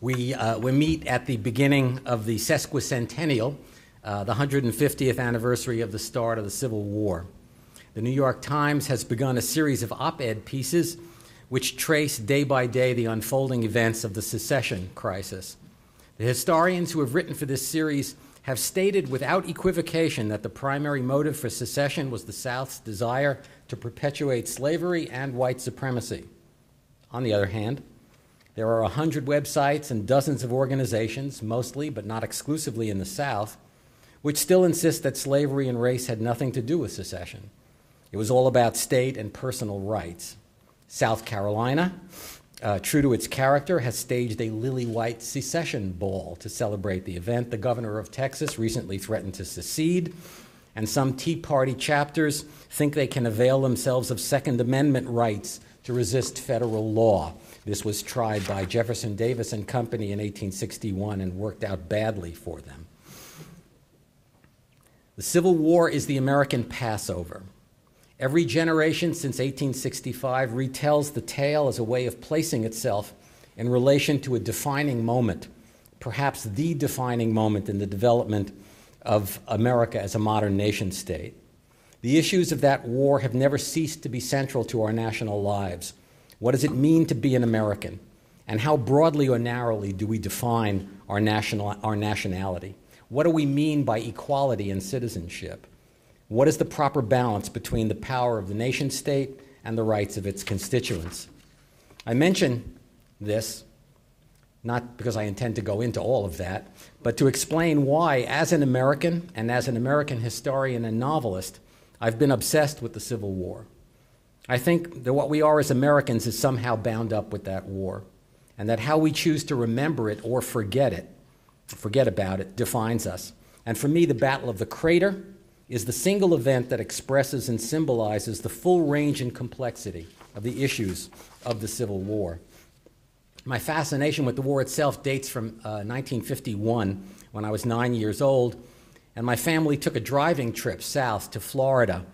We meet at the beginning of the sesquicentennial, the 150th anniversary of the start of the Civil War. The New York Times has begun a series of op-ed pieces which trace day by day the unfolding events of the secession crisis. The historians who have written for this series have stated without equivocation that the primary motive for secession was the South's desire to perpetuate slavery and white supremacy. On the other hand, there are 100 websites and dozens of organizations, mostly but not exclusively in the South, which still insist that slavery and race had nothing to do with secession. It was all about state and personal rights. South Carolina, true to its character, has staged a lily-white secession ball to celebrate the event. The governor of Texas recently threatened to secede, and some Tea Party chapters think they can avail themselves of Second Amendment rights to resist federal law. This was tried by Jefferson Davis and Company in 1861 and worked out badly for them. The Civil War is the American Passover. Every generation since 1865 retells the tale as a way of placing itself in relation to a defining moment, perhaps the defining moment in the development of America as a modern nation state. The issues of that war have never ceased to be central to our national lives. What does it mean to be an American? And how broadly or narrowly do we define our nationality? What do we mean by equality and citizenship? What is the proper balance between the power of the nation state and the rights of its constituents? I mention this not because I intend to go into all of that, but to explain why, as an American and as an American historian and novelist, I've been obsessed with the Civil War. I think that what we are as Americans is somehow bound up with that war, and that how we choose to remember it or forget about it, defines us. And for me, the Battle of the Crater is the single event that expresses and symbolizes the full range and complexity of the issues of the Civil War. My fascination with the war itself dates from 1951, when I was 9 years old, and my family took a driving trip south to Florida,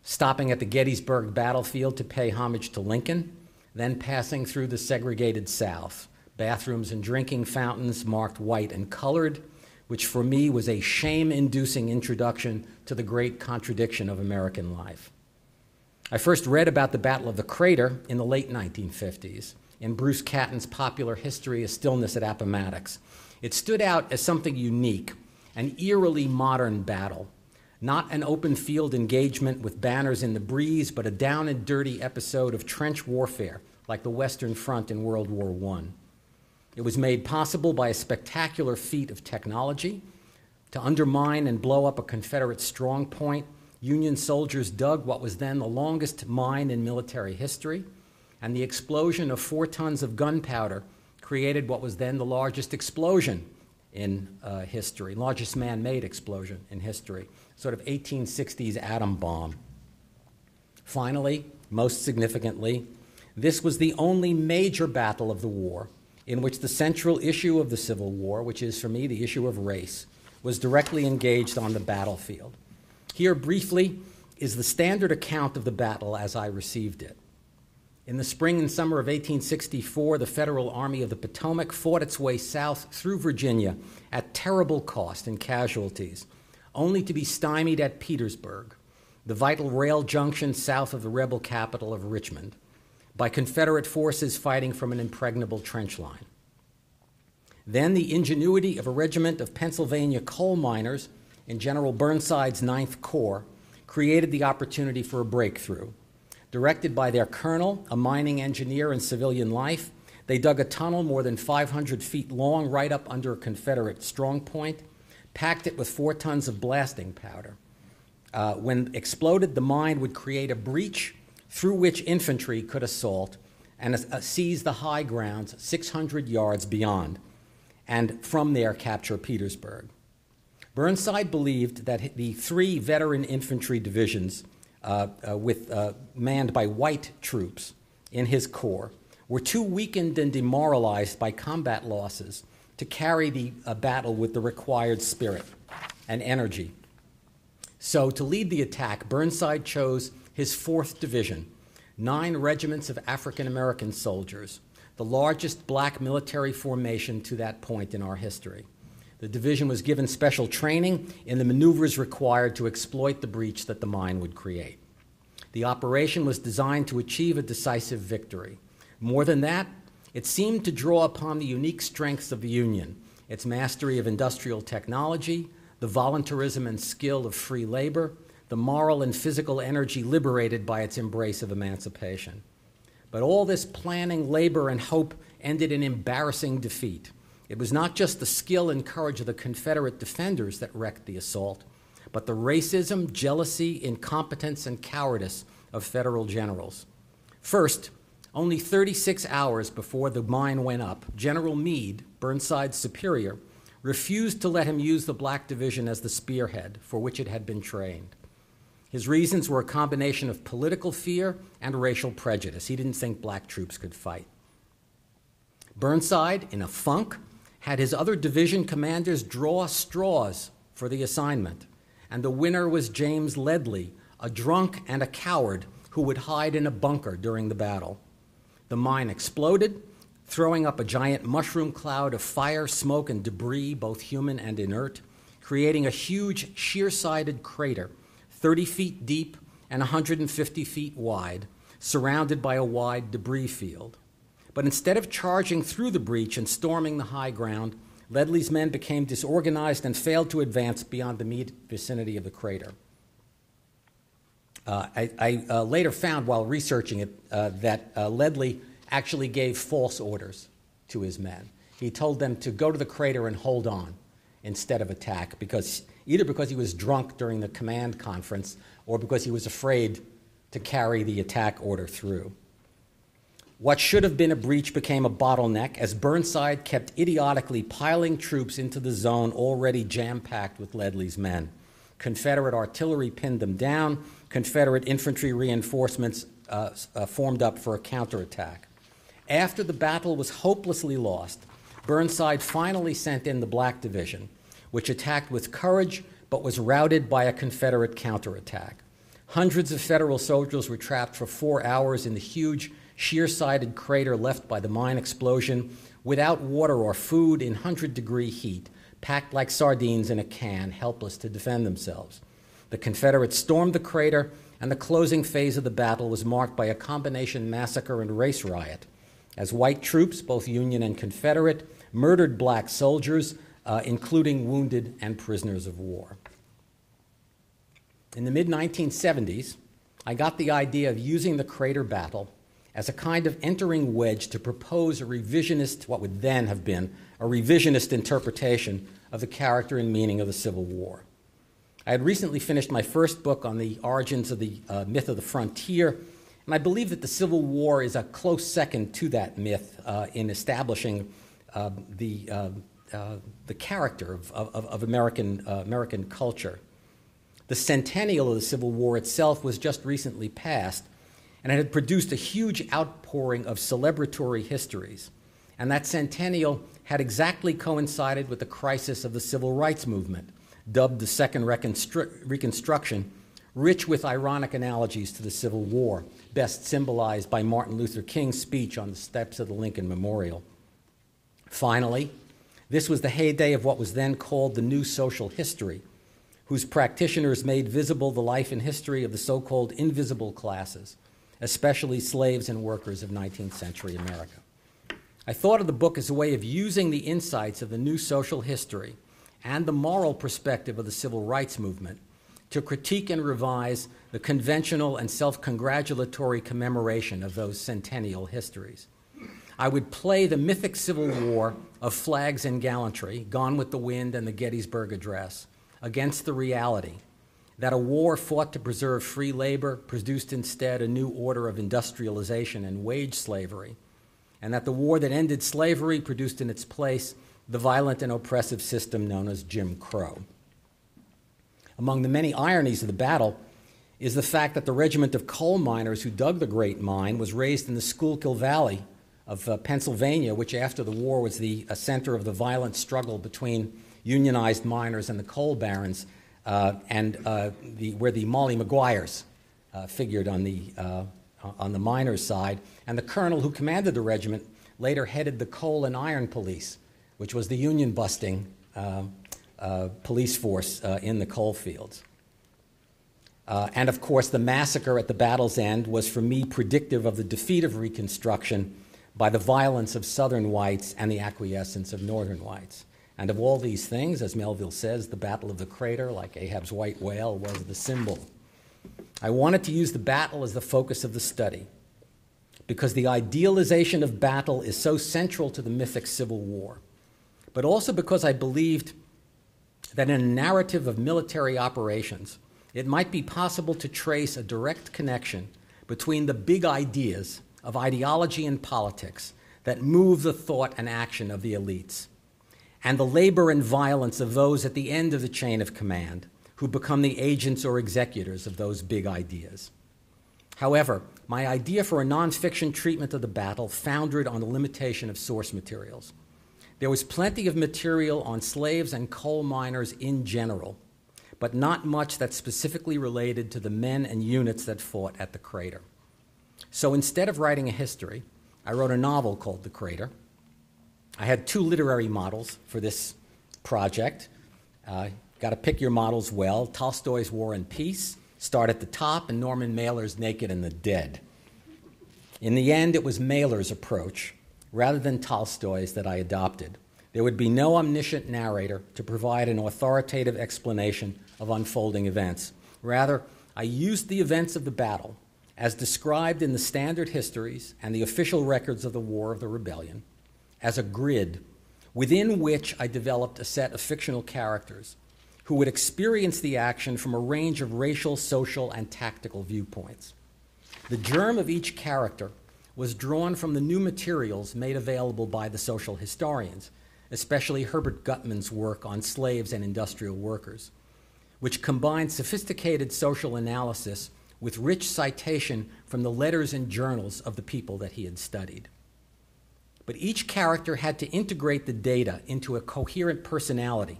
stopping at the Gettysburg battlefield to pay homage to Lincoln, then passing through the segregated South. Bathrooms and drinking fountains marked white and colored, which for me was a shame-inducing introduction to the great contradiction of American life. I first read about the Battle of the Crater in the late 1950s, in Bruce Catton's popular history, A Stillness at Appomattox. It stood out as something unique, an eerily modern battle, not an open field engagement with banners in the breeze, but a down and dirty episode of trench warfare, like the Western Front in World War I. It was made possible by a spectacular feat of technology. To undermine and blow up a Confederate strong point, Union soldiers dug what was then the longest mine in military history, and the explosion of 4 tons of gunpowder created what was then the largest explosion in history, largest man-made explosion in history, sort of 1860s atom bomb. Finally, most significantly, this was the only major battle of the war in which the central issue of the Civil War, which is for me the issue of race, was directly engaged on the battlefield. Here briefly is the standard account of the battle as I received it. In the spring and summer of 1864, the Federal Army of the Potomac fought its way south through Virginia at terrible cost and casualties, only to be stymied at Petersburg, the vital rail junction south of the rebel capital of Richmond, by Confederate forces fighting from an impregnable trench line. Then the ingenuity of a regiment of Pennsylvania coal miners in General Burnside's 9th Corps created the opportunity for a breakthrough. Directed by their colonel, a mining engineer in civilian life, they dug a tunnel more than 500 feet long right up under a Confederate strong point, packed it with 4 tons of blasting powder. When exploded, the mine would create a breach through which infantry could assault and seize the high grounds 600 yards beyond, and from there capture Petersburg. Burnside believed that the 3 veteran infantry divisions manned by white troops in his corps were too weakened and demoralized by combat losses to carry the battle with the required spirit and energy. So to lead the attack, Burnside chose his 4th Division, 9 regiments of African-American soldiers, the largest black military formation to that point in our history. The division was given special training in the maneuvers required to exploit the breach that the mine would create. The operation was designed to achieve a decisive victory. More than that, it seemed to draw upon the unique strengths of the Union, its mastery of industrial technology, the voluntarism and skill of free labor, the moral and physical energy liberated by its embrace of emancipation. But all this planning, labor, and hope ended in embarrassing defeat. It was not just the skill and courage of the Confederate defenders that wrecked the assault, but the racism, jealousy, incompetence, and cowardice of Federal generals. First, only 36 hours before the mine went up, General Meade, Burnside's superior, refused to let him use the Black Division as the spearhead for which it had been trained. His reasons were a combination of political fear and racial prejudice. He didn't think black troops could fight. Burnside, in a funk, had his other division commanders draw straws for the assignment, and the winner was James Ledlie, a drunk and a coward who would hide in a bunker during the battle. The mine exploded, throwing up a giant mushroom cloud of fire, smoke, and debris, both human and inert, creating a huge sheer-sided crater 30 feet deep and 150 feet wide, surrounded by a wide debris field. But instead of charging through the breach and storming the high ground, Ledlie's men became disorganized and failed to advance beyond the immediate vicinity of the crater. I later found, while researching it, that Ledlie actually gave false orders to his men. He told them to go to the crater and hold on instead of attack, either because he was drunk during the command conference or because he was afraid to carry the attack order through. What should have been a breach became a bottleneck as Burnside kept idiotically piling troops into the zone already jam-packed with Ledlie's men. Confederate artillery pinned them down. Confederate infantry reinforcements formed up for a counterattack. After the battle was hopelessly lost, Burnside finally sent in the Black Division, which attacked with courage but was routed by a Confederate counterattack. Hundreds of Federal soldiers were trapped for 4 hours in the huge, sheer-sided crater left by the mine explosion, without water or food, in 100-degree heat, packed like sardines in a can, helpless to defend themselves. The Confederates stormed the crater, and the closing phase of the battle was marked by a combination massacre and race riot, as white troops, both Union and Confederate, murdered black soldiers, including wounded and prisoners of war. In the mid-1970s, I got the idea of using the crater battle as a kind of entering wedge to propose a revisionist, what would then have been a revisionist interpretation of the character and meaning of the Civil War. I had recently finished my first book on the origins of the myth of the frontier, and I believe that the Civil War is a close second to that myth in establishing the character of American culture. The centennial of the Civil War itself was just recently passed, and it had produced a huge outpouring of celebratory histories. And that centennial had exactly coincided with the crisis of the Civil Rights Movement, dubbed the Second Reconstruction, rich with ironic analogies to the Civil War, best symbolized by Martin Luther King's speech on the steps of the Lincoln Memorial. Finally, this was the heyday of what was then called the New Social History, whose practitioners made visible the life and history of the so-called invisible classes, especially slaves and workers of 19th century America. I thought of the book as a way of using the insights of the New Social History and the moral perspective of the Civil Rights Movement to critique and revise the conventional and self-congratulatory commemoration of those centennial histories. I would play the mythic Civil War of flags and gallantry, Gone with the Wind and the Gettysburg Address, against the reality that a war fought to preserve free labor produced instead a new order of industrialization and wage slavery, and that the war that ended slavery produced in its place the violent and oppressive system known as Jim Crow. Among the many ironies of the battle is the fact that the regiment of coal miners who dug the great mine was raised in the Schuylkill Valley of Pennsylvania, which after the war was the center of the violent struggle between unionized miners and the coal barons, where the Molly Maguires figured on the miners' side. And the colonel who commanded the regiment later headed the Coal and Iron Police, which was the union-busting police force in the coal fields. And of course, the massacre at the battle's end was for me predictive of the defeat of Reconstruction by the violence of Southern whites and the acquiescence of Northern whites. And of all these things, as Melville says, the Battle of the Crater, like Ahab's white whale, was the symbol. I wanted to use the battle as the focus of the study because the idealization of battle is so central to the mythic Civil War, but also because I believed that in a narrative of military operations, it might be possible to trace a direct connection between the big ideas of ideology and politics that move the thought and action of the elites and the labor and violence of those at the end of the chain of command who become the agents or executors of those big ideas. However, my idea for a nonfiction treatment of the battle foundered on the limitation of source materials. There was plenty of material on slaves and coal miners in general, but not much that specifically related to the men and units that fought at the Crater. So instead of writing a history, I wrote a novel called The Crater. I had two literary models for this project. Got to pick your models well. Tolstoy's War and Peace, Start at the Top, and Norman Mailer's Naked and the Dead. In the end, it was Mailer's approach, rather than Tolstoy's, that I adopted. There would be no omniscient narrator to provide an authoritative explanation of unfolding events. Rather, I used the events of the battle, as described in the standard histories and the official records of the War of the Rebellion, as a grid within which I developed a set of fictional characters who would experience the action from a range of racial, social, and tactical viewpoints. The germ of each character was drawn from the new materials made available by the social historians, especially Herbert Gutman's work on slaves and industrial workers, which combined sophisticated social analysis with rich citation from the letters and journals of the people that he had studied. But each character had to integrate the data into a coherent personality,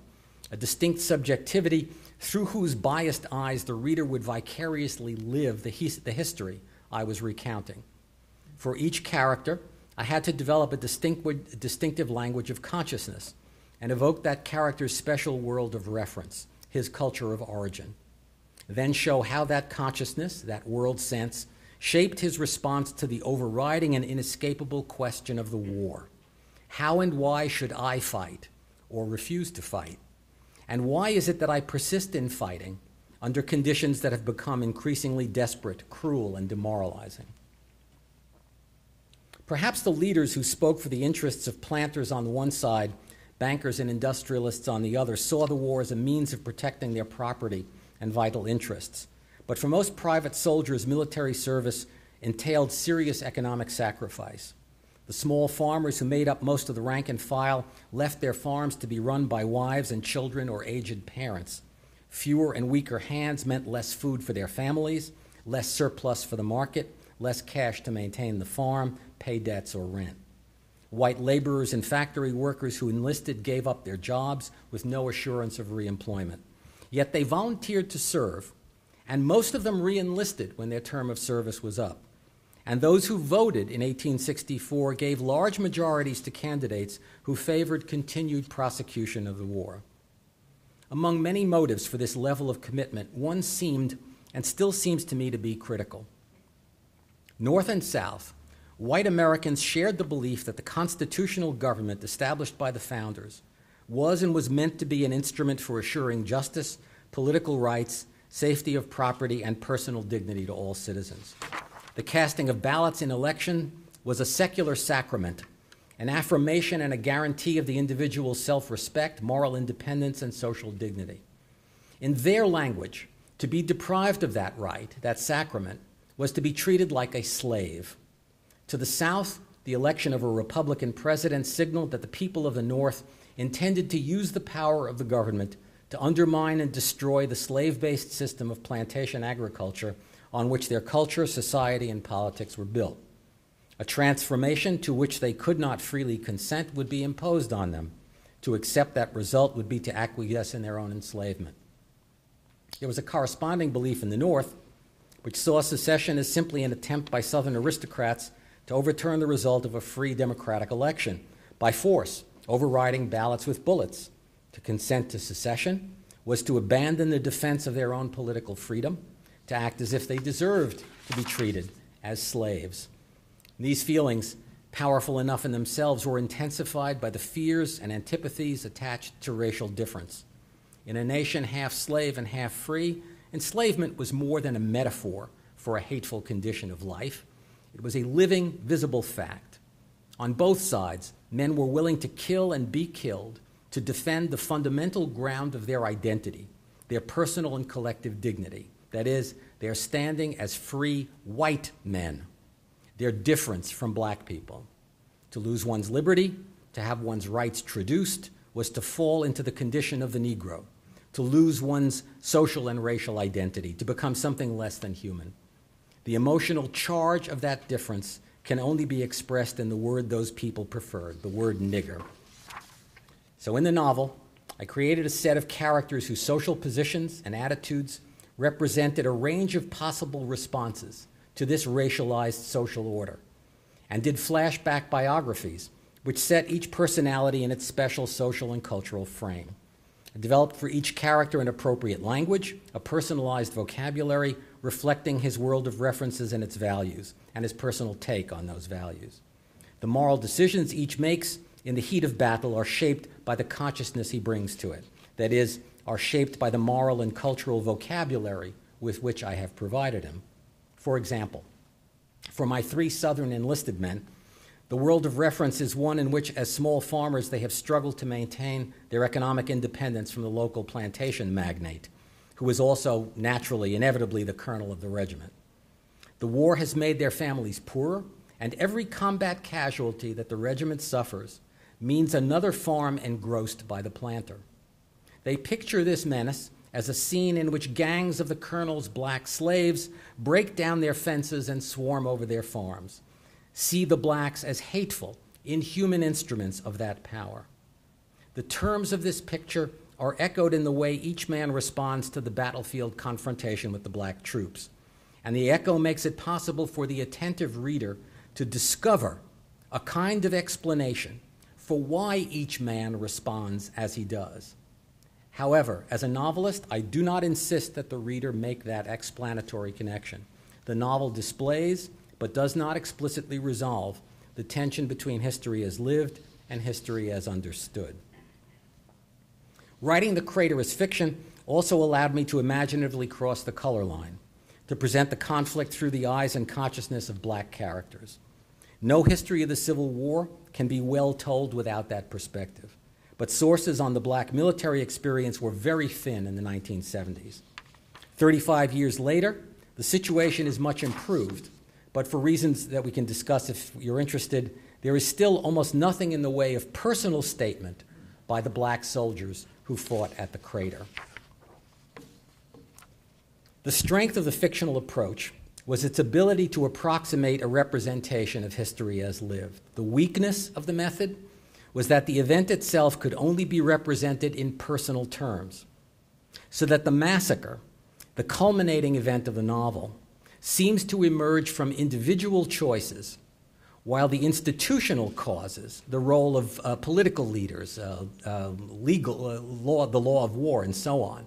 a distinct subjectivity through whose biased eyes the reader would vicariously live the history I was recounting. For each character, I had to develop a distinctive language of consciousness and evoke that character's special world of reference, his culture of origin. Then show how that consciousness, that world sense, shaped his response to the overriding and inescapable question of the war. How and why should I fight or refuse to fight? And why is it that I persist in fighting under conditions that have become increasingly desperate, cruel, and demoralizing? Perhaps the leaders who spoke for the interests of planters on the one side, bankers and industrialists on the other, saw the war as a means of protecting their property and vital interests. But for most private soldiers, military service entailed serious economic sacrifice. The small farmers who made up most of the rank and file left their farms to be run by wives and children or aged parents. Fewer and weaker hands meant less food for their families, less surplus for the market, less cash to maintain the farm, pay debts, or rent. White laborers and factory workers who enlisted gave up their jobs with no assurance of reemployment. Yet they volunteered to serve, and most of them re-enlisted when their term of service was up. And those who voted in 1864 gave large majorities to candidates who favored continued prosecution of the war. Among many motives for this level of commitment, one seemed, and still seems to me, to be critical. North and South, white Americans shared the belief that the constitutional government established by the founders was and was meant to be an instrument for assuring justice, political rights, safety of property, and personal dignity to all citizens. The casting of ballots in election was a secular sacrament, an affirmation and a guarantee of the individual's self-respect, moral independence, and social dignity. In their language, to be deprived of that right, that sacrament, was to be treated like a slave. To the South, the election of a Republican president signaled that the people of the North intended to use the power of the government to undermine and destroy the slave-based system of plantation agriculture on which their culture, society, and politics were built. A transformation to which they could not freely consent would be imposed on them. To accept that result would be to acquiesce in their own enslavement. There was a corresponding belief in the North, which saw secession as simply an attempt by Southern aristocrats to overturn the result of a free democratic election by force, overriding ballots with bullets. To consent to secession was to abandon the defense of their own political freedom, to act as if they deserved to be treated as slaves. These feelings, powerful enough in themselves, were intensified by the fears and antipathies attached to racial difference. In a nation half slave and half free, enslavement was more than a metaphor for a hateful condition of life. It was a living, visible fact. On both sides, men were willing to kill and be killed to defend the fundamental ground of their identity, their personal and collective dignity. That is, their standing as free white men, their difference from black people. To lose one's liberty, to have one's rights traduced, was to fall into the condition of the Negro, to lose one's social and racial identity, to become something less than human. The emotional charge of that difference can only be expressed in the word those people preferred, the word nigger. So in the novel, I created a set of characters whose social positions and attitudes represented a range of possible responses to this racialized social order, and did flashback biographies which set each personality in its special social and cultural frame. I developed for each character an appropriate language, a personalized vocabulary reflecting his world of references and its values, and his personal take on those values. The moral decisions each makes in the heat of battle are shaped by the consciousness he brings to it. That is, are shaped by the moral and cultural vocabulary with which I have provided him. For example, for my 3 Southern enlisted men, the world of reference is one in which, as small farmers, they have struggled to maintain their economic independence from the local plantation magnate, who is also naturally, inevitably, the colonel of the regiment. The war has made their families poorer, and every combat casualty that the regiment suffers means another farm engrossed by the planter. They picture this menace as a scene in which gangs of the colonel's black slaves break down their fences and swarm over their farms, see the blacks as hateful, inhuman instruments of that power. The terms of this picture are echoed in the way each man responds to the battlefield confrontation with the black troops, and the echo makes it possible for the attentive reader to discover a kind of explanation for why each man responds as he does. However, as a novelist, I do not insist that the reader make that explanatory connection. The novel displays, but does not explicitly resolve, the tension between history as lived and history as understood. Writing The Crater as fiction also allowed me to imaginatively cross the color line, to present the conflict through the eyes and consciousness of black characters. No history of the Civil War can be well told without that perspective. But sources on the black military experience were very thin in the 1970s. 35 years later, the situation is much improved, but for reasons that we can discuss if you're interested, there is still almost nothing in the way of personal statement by the black soldiers who fought at the Crater. The strength of the fictional approach was its ability to approximate a representation of history as lived. The weakness of the method was that the event itself could only be represented in personal terms, so that the massacre, the culminating event of the novel, seems to emerge from individual choices, while the institutional causes, the role of political leaders, the law of war, and so on,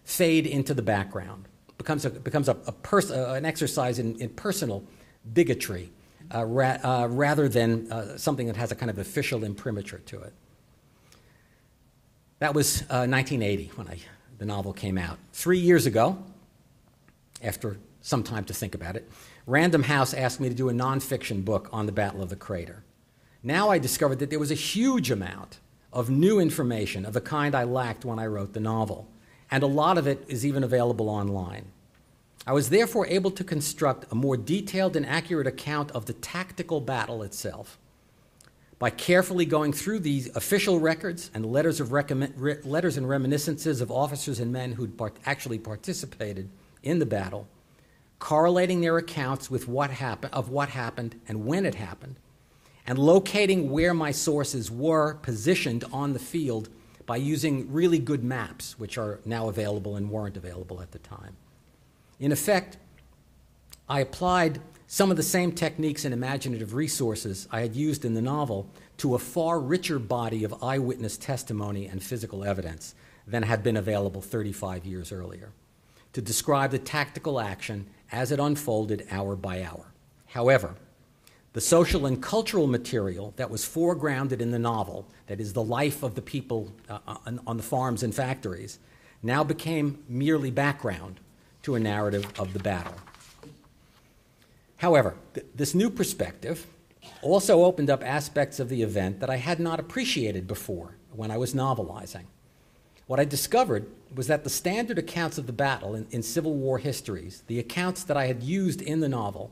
fade into the background. Becomes an exercise in personal bigotry rather than something that has a kind of official imprimatur to it. That was 1980 when the novel came out. 3 years ago, after some time to think about it, Random House asked me to do a nonfiction book on the Battle of the Crater. Now I discovered that there was a huge amount of new information of the kind I lacked when I wrote the novel, and a lot of it is even available online. I was therefore able to construct a more detailed and accurate account of the tactical battle itself by carefully going through the official records and letters and reminiscences of officers and men who'd actually participated in the battle, correlating their accounts with what happened and when it happened, and locating where my sources were positioned on the field by using really good maps, which are now available and weren't available at the time. In effect, I applied some of the same techniques and imaginative resources I had used in the novel to a far richer body of eyewitness testimony and physical evidence than had been available 35 years earlier, to describe the tactical action as it unfolded hour by hour. However, the social and cultural material that was foregrounded in the novel, that is the life of the people on the farms and factories, now became merely background to a narrative of the battle. However, this new perspective also opened up aspects of the event that I had not appreciated before when I was novelizing. What I discovered was that the standard accounts of the battle in Civil War histories, the accounts that I had used in the novel,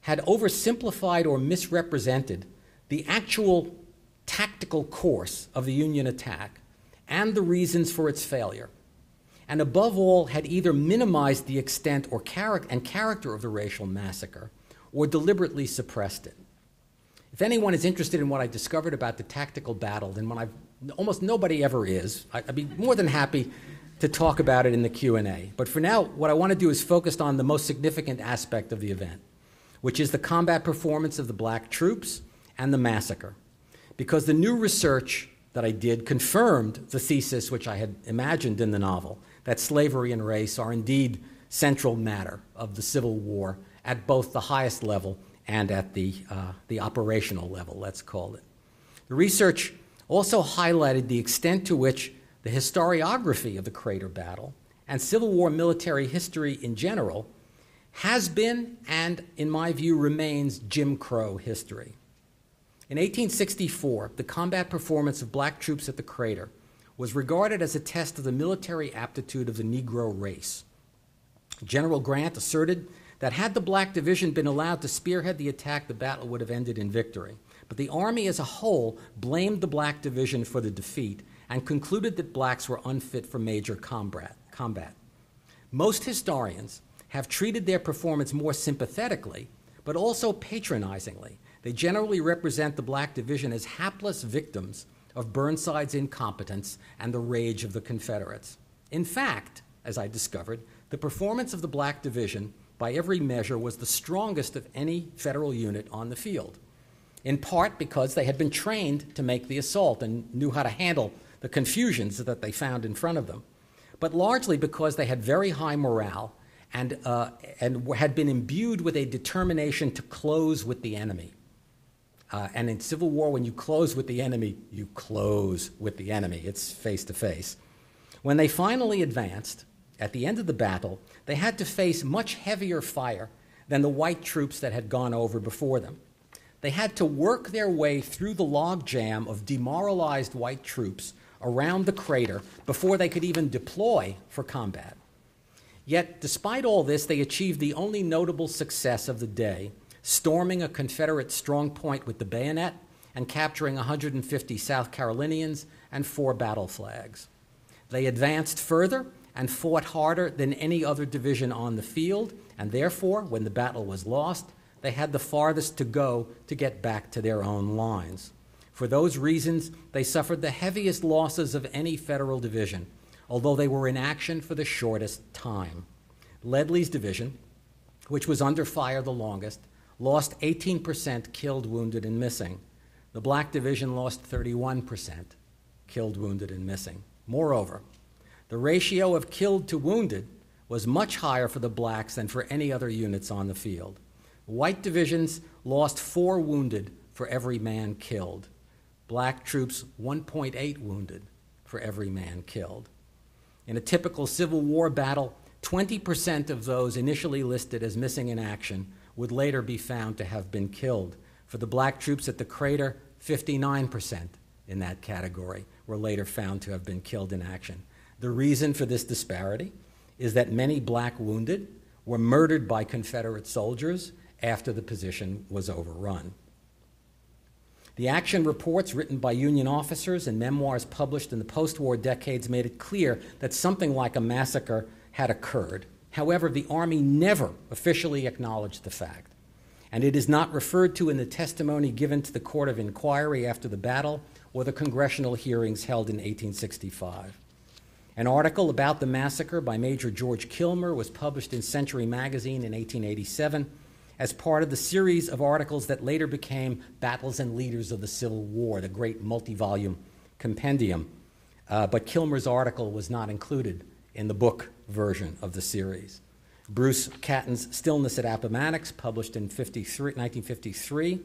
had oversimplified or misrepresented the actual tactical course of the Union attack and the reasons for its failure, and above all had either minimized the extent or character of the racial massacre or deliberately suppressed it. If anyone is interested in what I discovered about the tactical battle, then almost nobody ever is, I'd be more than happy to talk about it in the Q&A. But for now, what I want to do is focus on the most significant aspect of the event, which is the combat performance of the black troops and the massacre. Because the new research that I did confirmed the thesis which I had imagined in the novel, that slavery and race are indeed central matter of the Civil War at both the highest level and at the operational level, let's call it. The research also highlighted the extent to which the historiography of the Crater Battle and Civil War military history in general has been, and in my view remains, Jim Crow history. In 1864, the combat performance of black troops at the Crater was regarded as a test of the military aptitude of the Negro race. General Grant asserted that had the Black Division been allowed to spearhead the attack, the battle would have ended in victory. But the Army as a whole blamed the Black Division for the defeat and concluded that blacks were unfit for major combat. Most historians have treated their performance more sympathetically, but also patronizingly. They generally represent the Black Division as hapless victims of Burnside's incompetence and the rage of the Confederates. In fact, as I discovered, the performance of the Black Division, by every measure, was the strongest of any federal unit on the field, in part because they had been trained to make the assault and knew how to handle the confusions that they found in front of them, but largely because they had very high morale and had been imbued with a determination to close with the enemy. And in Civil War, when you close with the enemy, you close with the enemy. It's face to face. When they finally advanced, at the end of the battle, they had to face much heavier fire than the white troops that had gone over before them. They had to work their way through the log jam of demoralized white troops around the crater before they could even deploy for combat. Yet, despite all this, they achieved the only notable success of the day, storming a Confederate strong point with the bayonet and capturing 150 South Carolinians and 4 battle flags. They advanced further and fought harder than any other division on the field, and therefore, when the battle was lost, they had the farthest to go to get back to their own lines. For those reasons, they suffered the heaviest losses of any federal division, although they were in action for the shortest time. Ledley's division, which was under fire the longest, lost 18% killed, wounded, and missing. The Black Division lost 31% killed, wounded, and missing. Moreover, the ratio of killed to wounded was much higher for the blacks than for any other units on the field. White divisions lost 4 wounded for every man killed. Black troops 1.8 wounded for every man killed. In a typical Civil War battle, 20% of those initially listed as missing in action would later be found to have been killed. For the black troops at the crater, 59% in that category were later found to have been killed in action. The reason for this disparity is that many black wounded were murdered by Confederate soldiers after the position was overrun. The action reports written by Union officers and memoirs published in the post-war decades made it clear that something like a massacre had occurred. However, the Army never officially acknowledged the fact, and it is not referred to in the testimony given to the Court of Inquiry after the battle or the congressional hearings held in 1865. An article about the massacre by Major George Kilmer was published in Century magazine in 1887, as part of the series of articles that later became Battles and Leaders of the Civil War, the great multi-volume compendium. But Kilmer's article was not included in the book version of the series. Bruce Catton's Stillness at Appomattox, published in 1953,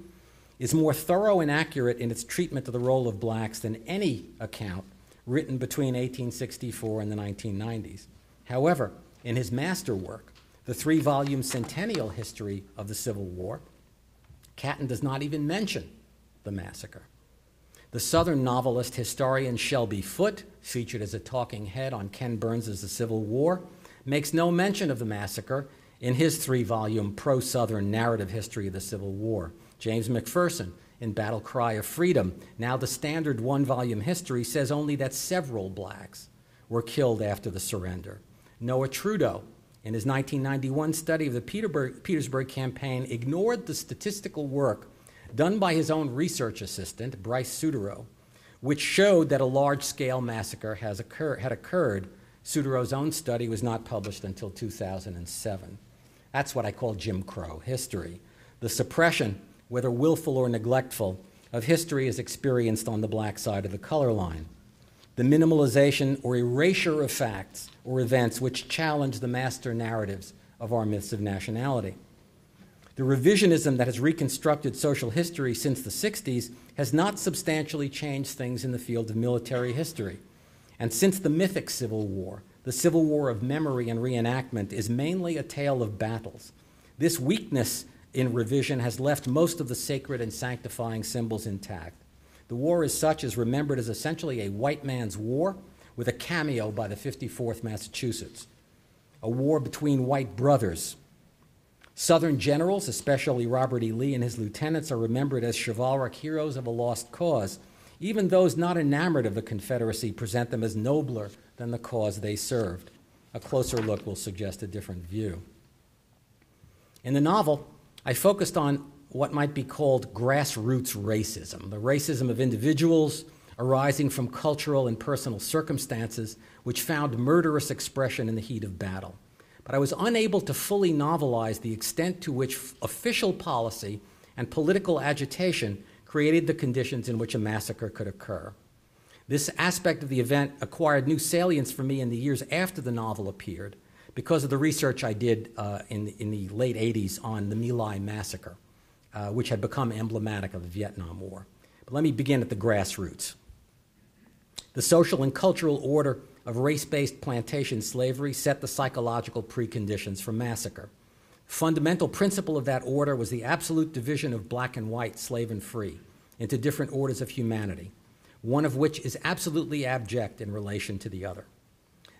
is more thorough and accurate in its treatment of the role of blacks than any account written between 1864 and the 1990s. However, in his masterwork, the 3-volume Centennial History of the Civil War, Catton does not even mention the massacre. The Southern novelist historian Shelby Foote, featured as a talking head on Ken Burns' The Civil War, makes no mention of the massacre in his 3-volume pro-Southern narrative history of the Civil War. James McPherson, in Battle Cry of Freedom, now the standard 1-volume history, says only that several blacks were killed after the surrender. Noah Trudeau, in his 1991 study of the Petersburg campaign, ignored the statistical work done by his own research assistant, Bryce Sudereau, which showed that a large-scale massacre had occurred. Sudereau's own study was not published until 2007. That's what I call Jim Crow history. The suppression, whether willful or neglectful, of history is experienced on the black side of the color line. The minimalization or erasure of facts or events which challenge the master narratives of our myths of nationality. The revisionism that has reconstructed social history since the 60s has not substantially changed things in the field of military history. And since the mythic Civil War, the Civil War of memory and reenactment is mainly a tale of battles. This weakness in revision has left most of the sacred and sanctifying symbols intact. The war as such is remembered as essentially a white man's war with a cameo by the 54th Massachusetts, a war between white brothers. Southern generals, especially Robert E. Lee and his lieutenants, are remembered as chivalric heroes of a lost cause. Even those not enamored of the Confederacy present them as nobler than the cause they served. A closer look will suggest a different view. In the novel, I focused on what might be called grassroots racism, the racism of individuals arising from cultural and personal circumstances which found murderous expression in the heat of battle. But I was unable to fully novelize the extent to which official policy and political agitation created the conditions in which a massacre could occur. This aspect of the event acquired new salience for me in the years after the novel appeared because of the research I did in the late 80s on the My Lai massacre, which had become emblematic of the Vietnam War. But let me begin at the grassroots. The social and cultural order of race-based plantation slavery set the psychological preconditions for massacre. Fundamental principle of that order was the absolute division of black and white, slave and free, into different orders of humanity, one of which is absolutely abject in relation to the other.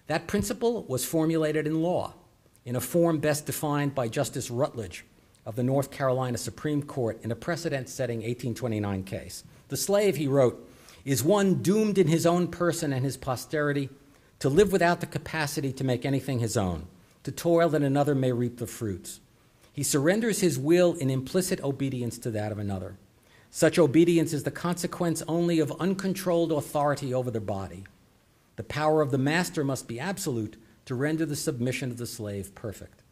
That principle was formulated in law, in a form best defined by Justice Rutledge of the North Carolina Supreme Court in a precedent-setting 1829 case. The slave, he wrote, is one doomed in his own person and his posterity to live without the capacity to make anything his own, to toil that another may reap the fruits. He surrenders his will in implicit obedience to that of another. Such obedience is the consequence only of uncontrolled authority over the body. The power of the master must be absolute to render the submission of the slave perfect.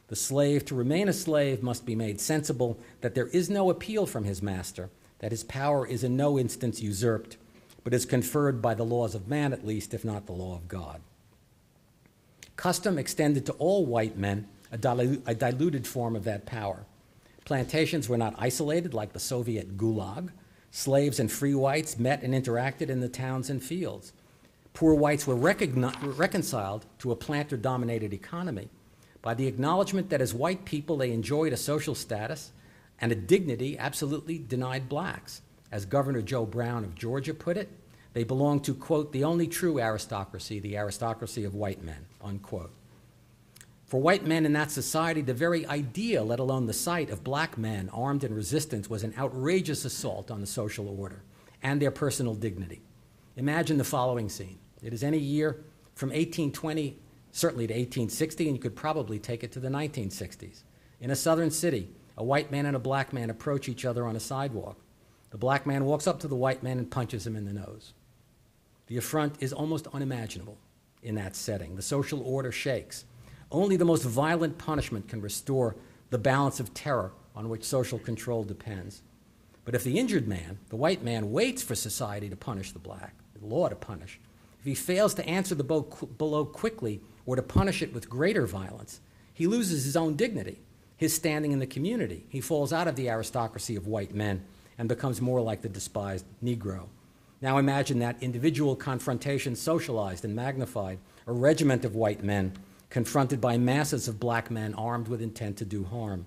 The slave, to remain a slave, must be made sensible that there is no appeal from his master, that his power is in no instance usurped, but is conferred by the laws of man at least, if not the law of God. Custom extended to all white men a diluted form of that power. Plantations were not isolated like the Soviet gulag. Slaves and free whites met and interacted in the towns and fields. Poor whites were reconciled to a planter-dominated economy by the acknowledgement that as white people they enjoyed a social status and a dignity absolutely denied blacks. As Governor Joe Brown of Georgia put it, they belonged to, quote, the only true aristocracy, the aristocracy of white men, unquote. For white men in that society, the very idea, let alone the sight, of black men armed in resistance was an outrageous assault on the social order and their personal dignity. Imagine the following scene. It is any year from 1820, certainly to 1860, and you could probably take it to the 1960s. In a southern city, a white man and a black man approach each other on a sidewalk. The black man walks up to the white man and punches him in the nose. The affront is almost unimaginable in that setting. The social order shakes. Only the most violent punishment can restore the balance of terror on which social control depends. But if the injured man, the white man, waits for society to punish the black, the law to punish, if he fails to answer the blow quickly or to punish it with greater violence, he loses his own dignity, his standing in the community. He falls out of the aristocracy of white men and becomes more like the despised Negro. Now imagine that individual confrontation socialized and magnified, a regiment of white men confronted by masses of black men armed with intent to do harm.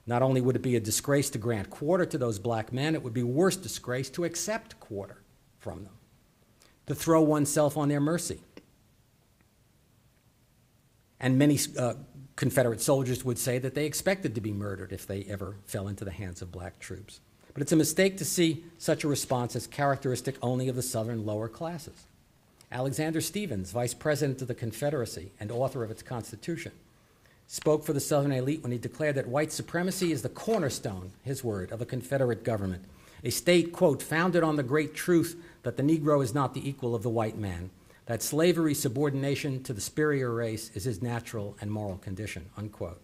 Not only would it be a disgrace to grant quarter to those black men, it would be worse disgrace to accept quarter from them, to throw oneself on their mercy. And many Confederate soldiers would say that they expected to be murdered if they ever fell into the hands of black troops. But it's a mistake to see such a response as characteristic only of the Southern lower classes. Alexander Stephens, vice president of the Confederacy and author of its Constitution, spoke for the Southern elite when he declared that white supremacy is the cornerstone, his word, of a Confederate government, a state, quote, founded on the great truth that the Negro is not the equal of the white man, that slavery, subordination to the superior race is his natural and moral condition, unquote.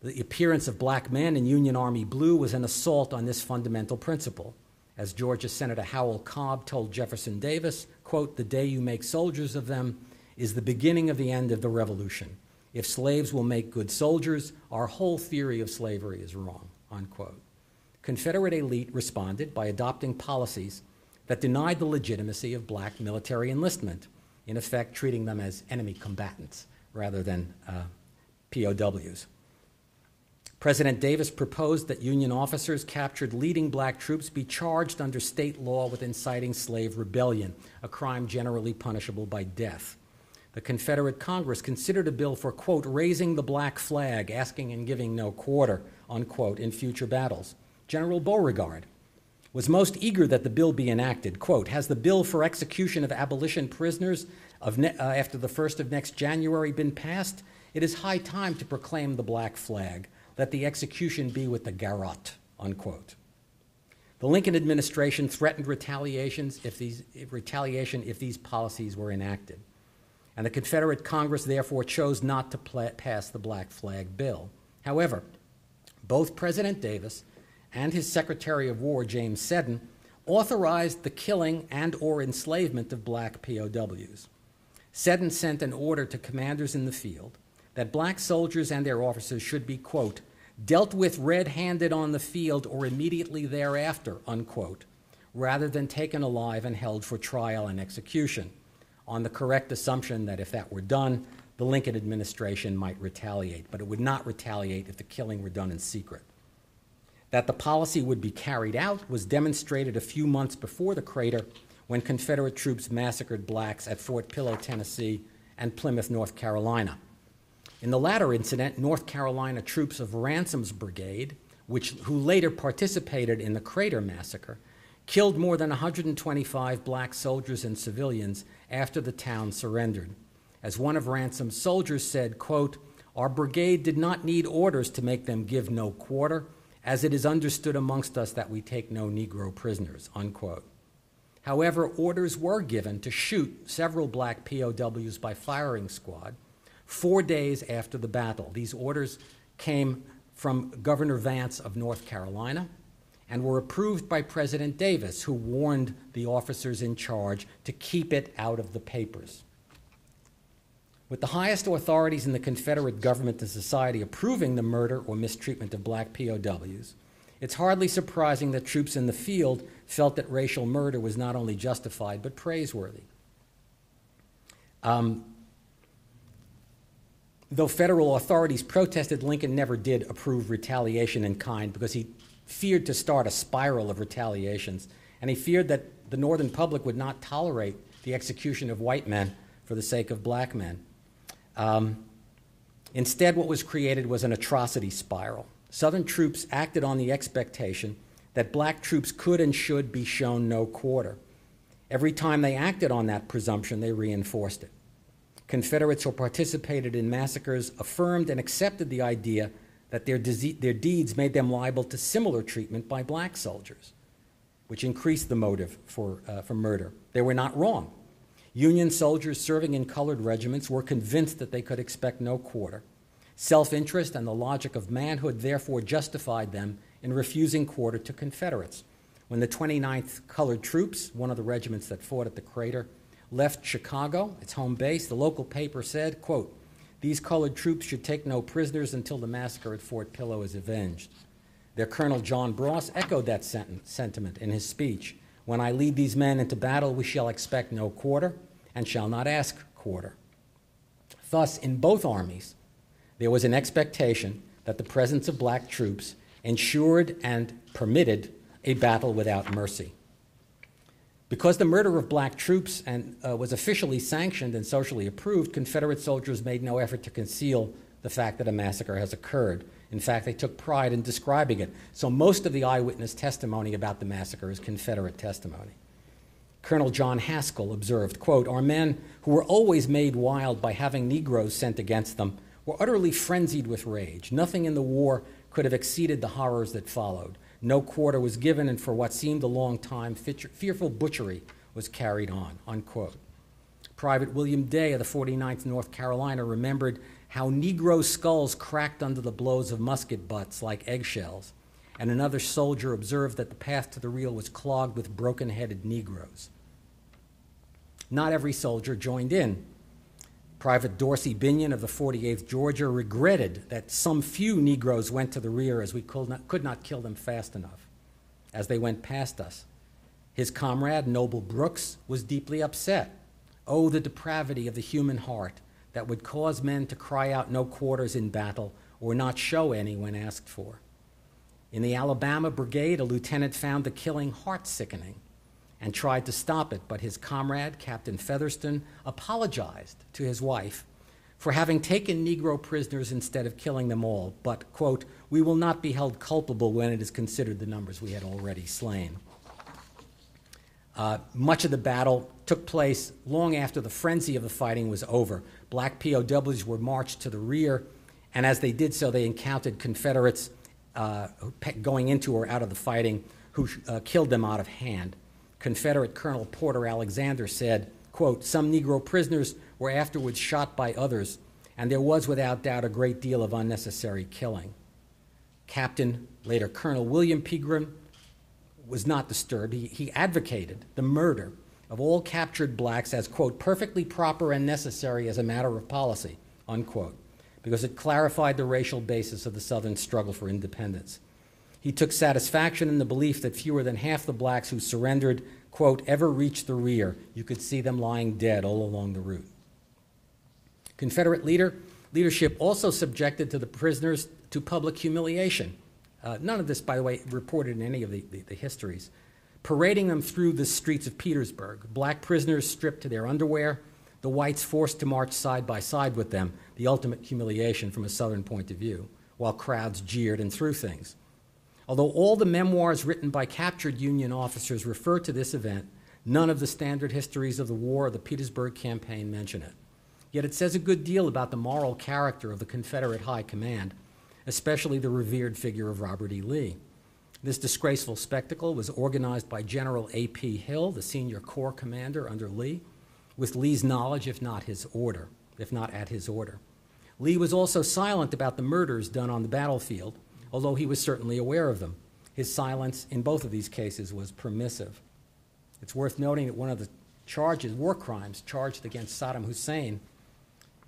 The appearance of black men in Union Army blue was an assault on this fundamental principle. As Georgia Senator Howell Cobb told Jefferson Davis, quote, the day you make soldiers of them is the beginning of the end of the revolution. If slaves will make good soldiers, our whole theory of slavery is wrong, unquote. Confederate elite responded by adopting policies that denied the legitimacy of black military enlistment, in effect treating them as enemy combatants rather than POWs. President Davis proposed that Union officers captured leading black troops be charged under state law with inciting slave rebellion, a crime generally punishable by death. The Confederate Congress considered a bill for, quote, raising the black flag, asking and giving no quarter, unquote, in future battles. General Beauregard was most eager that the bill be enacted. Quote, has the bill for execution of abolition prisoners after the 1st of next January been passed? It is high time to proclaim the black flag. Let the execution be with the garrote, unquote. The Lincoln administration threatened retaliation if these policies were enacted. And the Confederate Congress therefore chose not to pass the black flag bill. However, both President Davis and his Secretary of War, James Seddon, authorized the killing and or enslavement of black POWs. Seddon sent an order to commanders in the field that black soldiers and their officers should be, quote, dealt with red-handed on the field or immediately thereafter, unquote, rather than taken alive and held for trial and execution, on the correct assumption that if that were done, the Lincoln administration might retaliate, but it would not retaliate if the killing were done in secret. That the policy would be carried out was demonstrated a few months before the crater when Confederate troops massacred blacks at Fort Pillow, Tennessee, and Plymouth, North Carolina. In the latter incident, North Carolina troops of Ransom's brigade, who later participated in the Crater Massacre, killed more than 125 black soldiers and civilians after the town surrendered. As one of Ransom's soldiers said, quote, our brigade did not need orders to make them give no quarter, as it is understood amongst us that we take no Negro prisoners, unquote. However, orders were given to shoot several black POWs by firing squad 4 days after the battle. These orders came from Governor Vance of North Carolina and were approved by President Davis, who warned the officers in charge to keep it out of the papers. With the highest authorities in the Confederate government and society approving the murder or mistreatment of black POWs, it's hardly surprising that troops in the field felt that racial murder was not only justified but praiseworthy. Though federal authorities protested, Lincoln never did approve retaliation in kind because he feared to start a spiral of retaliations, and he feared that the Northern public would not tolerate the execution of white men for the sake of black men. Instead, what was created was an atrocity spiral. Southern troops acted on the expectation that black troops could and should be shown no quarter. Every time they acted on that presumption, they reinforced it. Confederates who participated in massacres affirmed and accepted the idea that their deeds made them liable to similar treatment by black soldiers, which increased the motive for murder. They were not wrong. Union soldiers serving in colored regiments were convinced that they could expect no quarter. Self-interest and the logic of manhood therefore justified them in refusing quarter to Confederates. When the 29th Colored Troops, one of the regiments that fought at the crater, left Chicago, its home base, the local paper said, quote, "These colored troops should take no prisoners until the massacre at Fort Pillow is avenged." Their Colonel John Bross echoed that sentiment in his speech. "When I lead these men into battle, we shall expect no quarter and shall not ask quarter." Thus, in both armies, there was an expectation that the presence of black troops ensured and permitted a battle without mercy. Because the murder of black troops was officially sanctioned and socially approved, Confederate soldiers made no effort to conceal the fact that a massacre has occurred. In fact, they took pride in describing it. So most of the eyewitness testimony about the massacre is Confederate testimony. Colonel John Haskell observed, quote, "Our men, who were always made wild by having Negroes sent against them, were utterly frenzied with rage. Nothing in the war could have exceeded the horrors that followed. No quarter was given, and for what seemed a long time, fearful butchery was carried on," unquote. Private William Day of the 49th North Carolina remembered how Negro skulls cracked under the blows of musket butts like eggshells, and another soldier observed that the path to the rear was clogged with broken-headed Negroes. Not every soldier joined in. Private Dorsey Binion of the 48th Georgia regretted that some few Negroes went to the rear as we could not kill them fast enough as they went past us. His comrade, Noble Brooks, was deeply upset. Oh, the depravity of the human heart that would cause men to cry out no quarters in battle or not show any when asked for. In the Alabama Brigade, a lieutenant found the killing heart-sickening and tried to stop it, but his comrade, Captain Featherston, apologized to his wife for having taken Negro prisoners instead of killing them all, but, quote, "We will not be held culpable when it is considered the numbers we had already slain." Much of the battle took place long after the frenzy of the fighting was over. Black POWs were marched to the rear, and as they did so, they encountered Confederates going into or out of the fighting who killed them out of hand. Confederate Colonel Porter Alexander said, quote, "Some Negro prisoners were afterwards shot by others, and there was without doubt a great deal of unnecessary killing." Captain, later Colonel William Pegram, was not disturbed. He advocated the murder of all captured blacks as, quote, "perfectly proper and necessary as a matter of policy," unquote, because it clarified the racial basis of the Southern struggle for independence. He took satisfaction in the belief that fewer than half the blacks who surrendered, quote, "ever reached the rear. You could see them lying dead all along the route." Confederate leadership also subjected to the prisoners to public humiliation. None of this, by the way, reported in any of the histories. Parading them through the streets of Petersburg, black prisoners stripped to their underwear, the whites forced to march side by side with them, the ultimate humiliation from a Southern point of view, while crowds jeered and threw things. Although all the memoirs written by captured Union officers refer to this event, none of the standard histories of the war or the Petersburg campaign mention it. Yet it says a good deal about the moral character of the Confederate High Command, especially the revered figure of Robert E. Lee. This disgraceful spectacle was organized by General A.P. Hill, the senior corps commander under Lee, with Lee's knowledge, if not at his order. Lee was also silent about the murders done on the battlefield, although he was certainly aware of them. His silence in both of these cases was permissive. It's worth noting that one of the war crimes charged against Saddam Hussein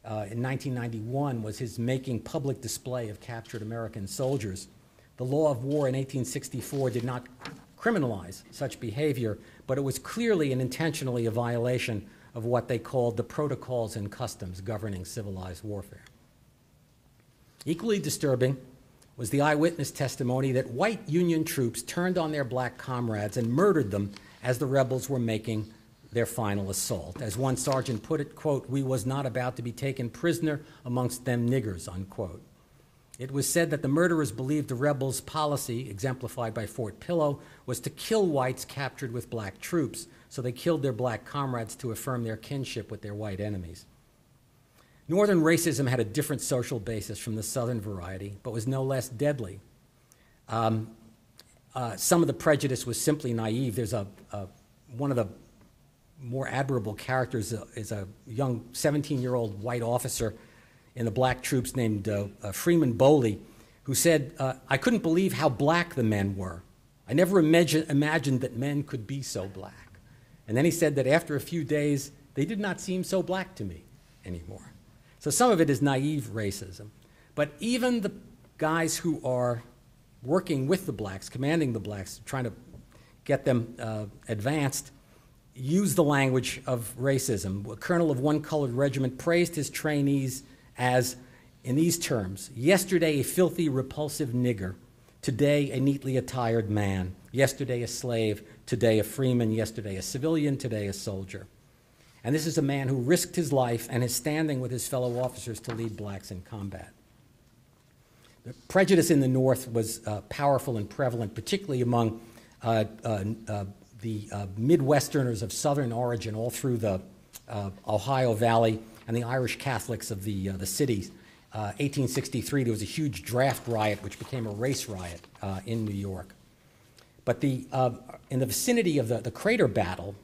in 1991 was his making public display of captured American soldiers. The law of war in 1864 did not criminalize such behavior, but it was clearly and intentionally a violation of what they called the protocols and customs governing civilized warfare. Equally disturbing was the eyewitness testimony that white Union troops turned on their black comrades and murdered them as the rebels were making their final assault. As one sergeant put it, quote, "We was not about to be taken prisoner amongst them niggers," unquote. It was said that the murderers believed the rebels' policy, exemplified by Fort Pillow, was to kill whites captured with black troops, so they killed their black comrades to affirm their kinship with their white enemies. Northern racism had a different social basis from the Southern variety, but was no less deadly. Some of the prejudice was simply naive. There's one of the more admirable characters is a young 17-year-old white officer in the black troops named Freeman Boley, who said, I couldn't believe how black the men were. I never imagined that men could be so black. And then he said that after a few days, they did not seem so black to me anymore. So some of it is naive racism. But even the guys who are working with the blacks, commanding the blacks, trying to get them advanced, use the language of racism. A colonel of one colored regiment praised his trainees as, in these terms, yesterday a filthy, repulsive nigger, today a neatly attired man, yesterday a slave, today a freeman, yesterday a civilian, today a soldier. And this is a man who risked his life and is standing with his fellow officers to lead blacks in combat. The prejudice in the North was powerful and prevalent, particularly among the Midwesterners of Southern origin all through the Ohio Valley and the Irish Catholics of the cities. 1863, there was a huge draft riot, which became a race riot in New York. But in the vicinity of the Crater Battle,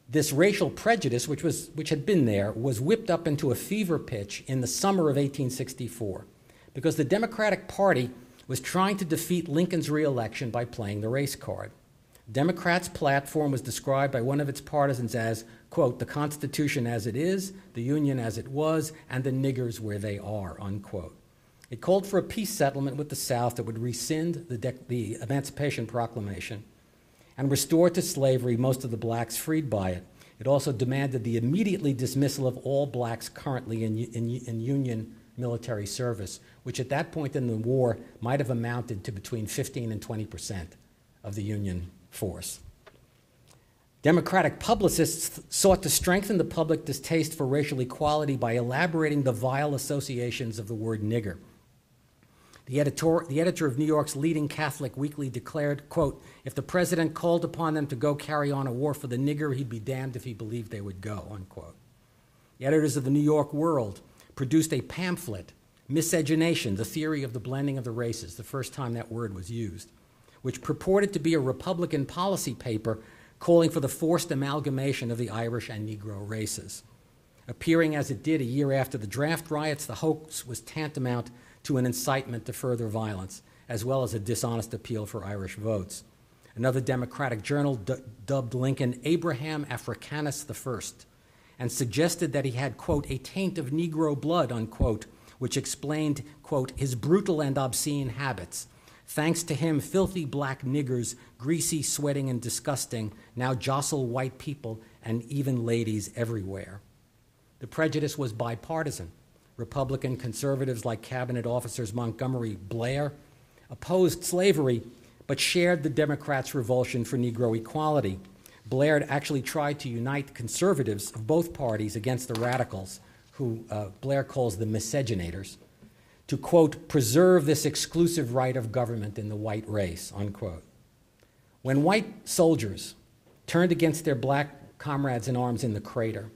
this racial prejudice, which had been there, was whipped up into a fever pitch in the summer of 1864, because the Democratic Party was trying to defeat Lincoln's re-election by playing the race card. Democrats' platform was described by one of its partisans as, quote, the Constitution as it is, the Union as it was, and the niggers where they are, unquote. It called for a peace settlement with the South that would rescind the Emancipation Proclamation and restore to slavery most of the blacks freed by it. It also demanded the immediately dismissal of all blacks currently in Union military service, which at that point in the war might have amounted to between 15 and 20% of the Union force. Democratic publicists sought to strengthen the public distaste for racial equality by elaborating the vile associations of the word nigger. The editor of New York's leading Catholic weekly declared, quote, if the president called upon them to go carry on a war for the nigger, he'd be damned if he believed they would go, unquote. The editors of the New York World produced a pamphlet, Miscegenation, the Theory of the Blending of the Races, the first time that word was used, which purported to be a Republican policy paper calling for the forced amalgamation of the Irish and Negro races. Appearing as it did a year after the draft riots, the hoax was tantamount to an incitement to further violence, as well as a dishonest appeal for Irish votes. Another Democratic journal dubbed Lincoln Abraham Africanus I and suggested that he had, quote, a taint of Negro blood, unquote, which explained, quote, his brutal and obscene habits. Thanks to him, filthy black niggers, greasy, sweating, and disgusting, now jostle white people and even ladies everywhere. The prejudice was bipartisan. Republican conservatives like Cabinet officers Montgomery Blair opposed slavery, but shared the Democrats' revulsion for Negro equality. Blair actually tried to unite conservatives of both parties against the radicals, who Blair calls the miscegenators, to, quote, preserve this exclusive right of government in the white race, unquote. When white soldiers turned against their black comrades in arms in the Crater,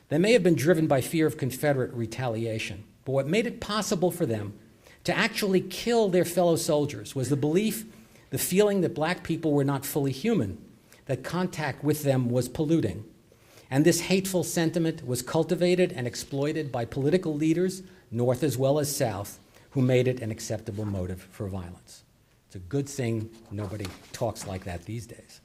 they may have been driven by fear of Confederate retaliation, but what made it possible for them to actually kill their fellow soldiers was the belief, the feeling that black people were not fully human, that contact with them was polluting. And this hateful sentiment was cultivated and exploited by political leaders, North as well as South, who made it an acceptable motive for violence. It's a good thing nobody talks like that these days.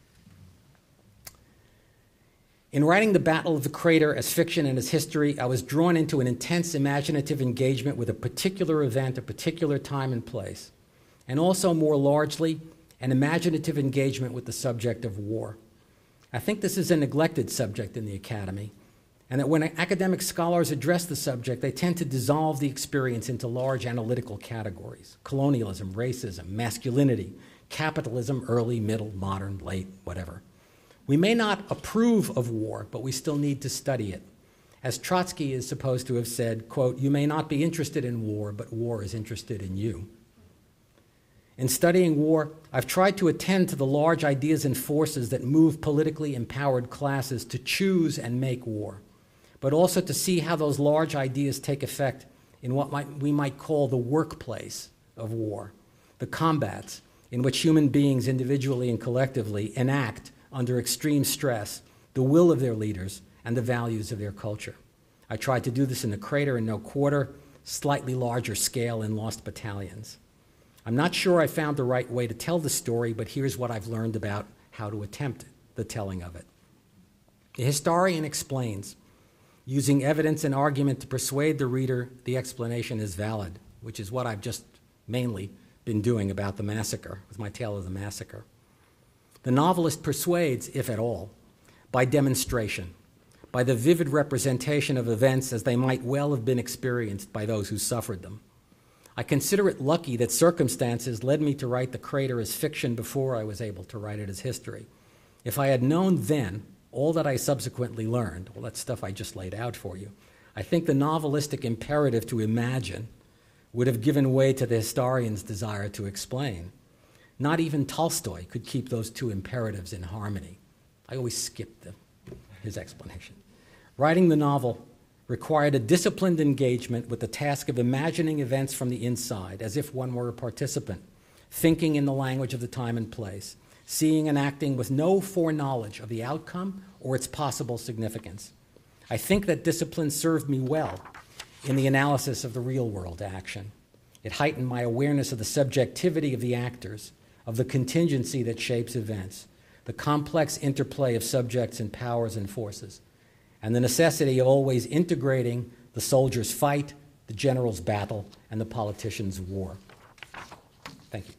In writing The Battle of the Crater as fiction and as history, I was drawn into an intense imaginative engagement with a particular event, a particular time and place, and also, more largely, an imaginative engagement with the subject of war. I think this is a neglected subject in the academy, and that when academic scholars address the subject, they tend to dissolve the experience into large analytical categories: colonialism, racism, masculinity, capitalism, early, middle, modern, late, whatever. We may not approve of war, but we still need to study it. As Trotsky is supposed to have said, quote, you may not be interested in war, but war is interested in you. In studying war, I've tried to attend to the large ideas and forces that move politically empowered classes to choose and make war, but also to see how those large ideas take effect in what we might call the workplace of war, the combats in which human beings individually and collectively enact under extreme stress the will of their leaders and the values of their culture. I tried to do this in The Crater in No Quarter, slightly larger scale in Lost Battalions. I'm not sure I found the right way to tell the story, but here's what I've learned about how to attempt the telling of it. The historian explains, using evidence and argument to persuade the reader the explanation is valid, which is what I've just mainly been doing about the massacre, with my tale of the massacre. The novelist persuades, if at all, by demonstration, by the vivid representation of events as they might well have been experienced by those who suffered them. I consider it lucky that circumstances led me to write The Crater as fiction before I was able to write it as history. If I had known then all that I subsequently learned, all that stuff I just laid out for you, I think the novelistic imperative to imagine would have given way to the historian's desire to explain. Not even Tolstoy could keep those two imperatives in harmony. I always skip his explanation. Writing the novel required a disciplined engagement with the task of imagining events from the inside, as if one were a participant, thinking in the language of the time and place, seeing and acting with no foreknowledge of the outcome or its possible significance. I think that discipline served me well in the analysis of the real-world action. It heightened my awareness of the subjectivity of the actors, of the contingency that shapes events, the complex interplay of subjects and powers and forces, and the necessity of always integrating the soldier's fight, the general's battle, and the politician's war. Thank you.